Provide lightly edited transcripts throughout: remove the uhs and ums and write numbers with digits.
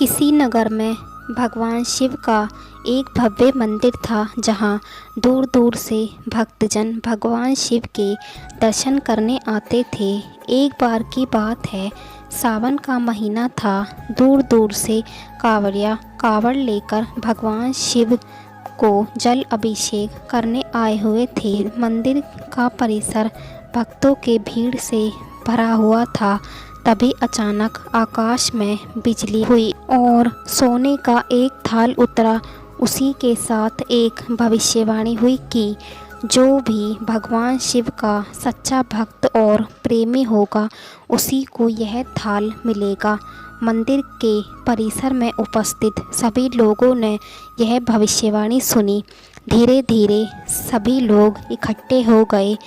किसी नगर में भगवान शिव का एक भव्य मंदिर था, जहाँ दूर दूर से भक्तजन भगवान शिव के दर्शन करने आते थे। एक बार की बात है, सावन का महीना था। दूर दूर से कांवड़िया कांवड़ लेकर भगवान शिव को जल अभिषेक करने आए हुए थे। मंदिर का परिसर भक्तों के भीड़ से भरा हुआ था। तभी अचानक आकाश में बिजली हुई और सोने का एक थाल उतरा। उसी के साथ एक भविष्यवाणी हुई कि जो भी भगवान शिव का सच्चा भक्त और प्रेमी होगा, उसी को यह थाल मिलेगा। मंदिर के परिसर में उपस्थित सभी लोगों ने यह भविष्यवाणी सुनी। धीरे धीरे सभी लोग इकट्ठे हो गए।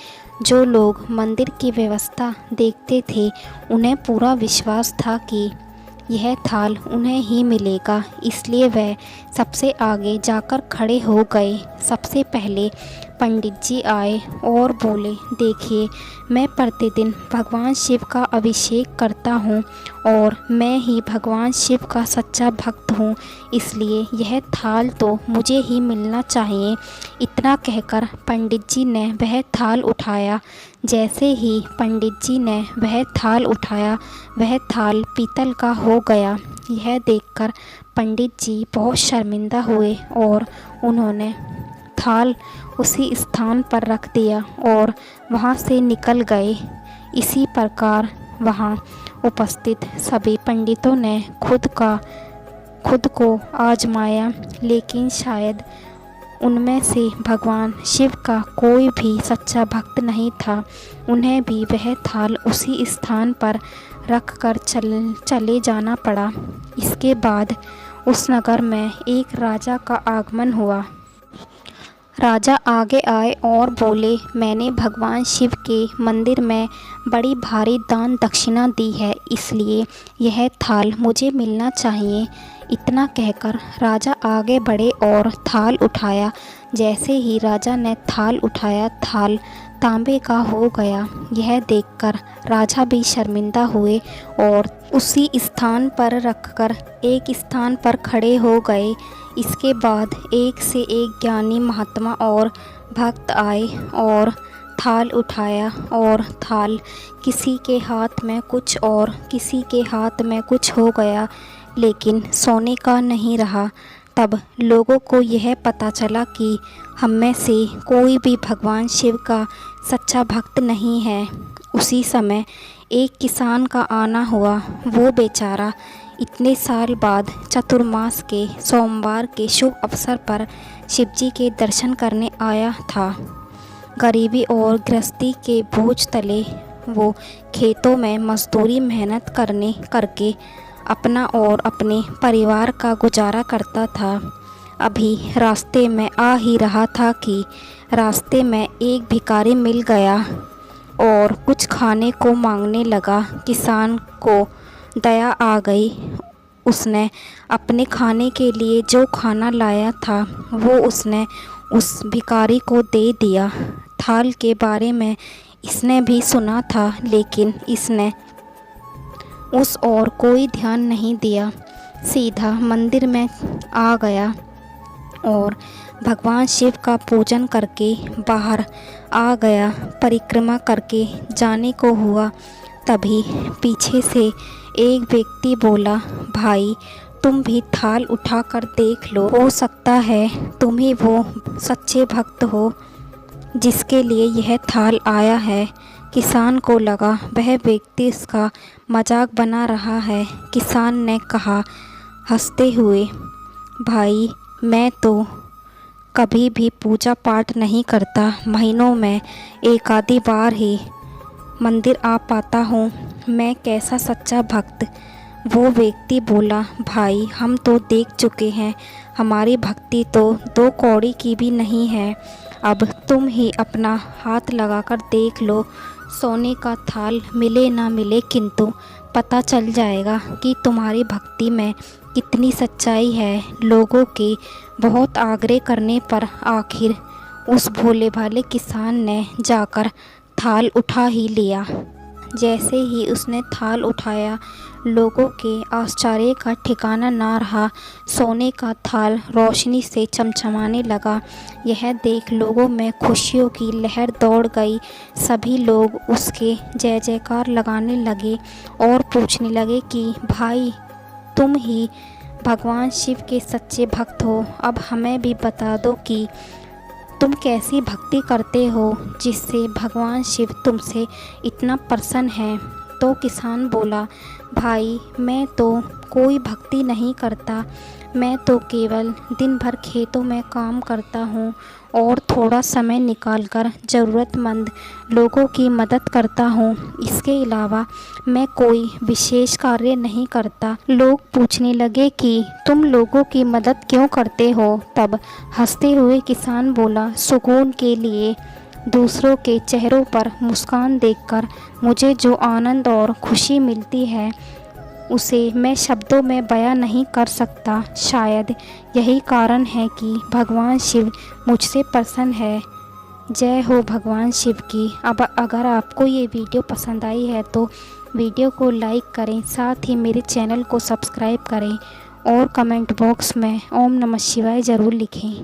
जो लोग मंदिर की व्यवस्था देखते थे, उन्हें पूरा विश्वास था कि यह थाल उन्हें ही मिलेगा, इसलिए वह सबसे आगे जाकर खड़े हो गए। सबसे पहले पंडित जी आए और बोले, देखिए, मैं प्रतिदिन भगवान शिव का अभिषेक करता हूँ और मैं ही भगवान शिव का सच्चा भक्त हूँ, इसलिए यह थाल तो मुझे ही मिलना चाहिए। इतना कहकर पंडित जी ने वह थाल उठाया। जैसे ही पंडित जी ने वह थाल उठाया, वह थाल पीतल का हो गया। यह देखकर पंडित जी बहुत शर्मिंदा हुए और उन्होंने थाल उसी स्थान पर रख दिया और वहाँ से निकल गए। इसी प्रकार वहाँ उपस्थित सभी पंडितों ने खुद को आजमाया, लेकिन शायद उनमें से भगवान शिव का कोई भी सच्चा भक्त नहीं था। उन्हें भी वह थाल उसी स्थान पर रख कर चले जाना पड़ा। इसके बाद उस नगर में एक राजा का आगमन हुआ। राजा आगे आए और बोले, मैंने भगवान शिव के मंदिर में बड़ी भारी दान दक्षिणा दी है, इसलिए यह थाल मुझे मिलना चाहिए। इतना कहकर राजा आगे बढ़े और थाल उठाया। जैसे ही राजा ने थाल उठाया, थाल तांबे का हो गया। यह देखकर राजा भी शर्मिंदा हुए और उसी स्थान पर रखकर एक स्थान पर खड़े हो गए। इसके बाद एक से एक ज्ञानी महात्मा और भक्त आए और थाल उठाया, और थाल किसी के हाथ में कुछ और किसी के हाथ में कुछ हो गया, लेकिन सोने का नहीं रहा। तब लोगों को यह पता चला कि हम में से कोई भी भगवान शिव का सच्चा भक्त नहीं है। उसी समय एक किसान का आना हुआ। वो बेचारा इतने साल बाद चतुर्मास के सोमवार के शुभ अवसर पर शिवजी के दर्शन करने आया था। गरीबी और गृहस्थी के बोझ तले वो खेतों में मजदूरी मेहनत करके अपना और अपने परिवार का गुजारा करता था। अभी रास्ते में आ ही रहा था कि रास्ते में एक भिखारी मिल गया और कुछ खाने को मांगने लगा। किसान को दया आ गई। उसने अपने खाने के लिए जो खाना लाया था, वो उसने उस भिखारी को दे दिया। थाल के बारे में इसने भी सुना था, लेकिन इसने उस ओर कोई ध्यान नहीं दिया। सीधा मंदिर में आ गया और भगवान शिव का पूजन करके बाहर आ गया। परिक्रमा करके जाने को हुआ, तभी पीछे से एक व्यक्ति बोला, भाई, तुम भी थाल उठा कर देख लो, हो सकता है तुम ही वो सच्चे भक्त हो जिसके लिए यह थाल आया है। किसान को लगा वह व्यक्ति उसका मजाक बना रहा है। किसान ने कहा हंसते हुए, भाई, मैं तो कभी भी पूजा पाठ नहीं करता, महीनों में एक आधी बार ही मंदिर आ पाता हूँ, मैं कैसा सच्चा भक्त। वो व्यक्ति बोला, भाई, हम तो देख चुके हैं, हमारी भक्ति तो 2 कौड़ी की भी नहीं है। अब तुम ही अपना हाथ लगाकर देख लो, सोने का थाल मिले ना मिले, किंतु पता चल जाएगा कि तुम्हारी भक्ति में कितनी सच्चाई है। लोगों के बहुत आग्रह करने पर आखिर उस भोले भाले किसान ने जाकर थाल उठा ही लिया। जैसे ही उसने थाल उठाया, लोगों के आश्चर्य का ठिकाना ना रहा। सोने का थाल रोशनी से चमचमाने लगा। यह देख लोगों में खुशियों की लहर दौड़ गई। सभी लोग उसके जय जयकार लगाने लगे और पूछने लगे कि भाई, तुम ही भगवान शिव के सच्चे भक्त हो। अब हमें भी बता दो कि तुम कैसी भक्ति करते हो जिससे भगवान शिव तुमसे इतना प्रसन्न है। तो किसान बोला, भाई मैं तो कोई भक्ति नहीं करता, मैं तो केवल दिन भर खेतों में काम करता हूँ और थोड़ा समय निकालकर ज़रूरतमंद लोगों की मदद करता हूँ। इसके अलावा मैं कोई विशेष कार्य नहीं करता। लोग पूछने लगे कि तुम लोगों की मदद क्यों करते हो? तब हंसते हुए किसान बोला, सुकून के लिए। दूसरों के चेहरों पर मुस्कान देखकर मुझे जो आनंद और खुशी मिलती है उसे मैं शब्दों में बयां नहीं कर सकता। शायद यही कारण है कि भगवान शिव मुझसे प्रसन्न है। जय हो भगवान शिव की। अब अगर आपको ये वीडियो पसंद आई है तो वीडियो को लाइक करें, साथ ही मेरे चैनल को सब्सक्राइब करें और कमेंट बॉक्स में ओम नमः शिवाय ज़रूर लिखें।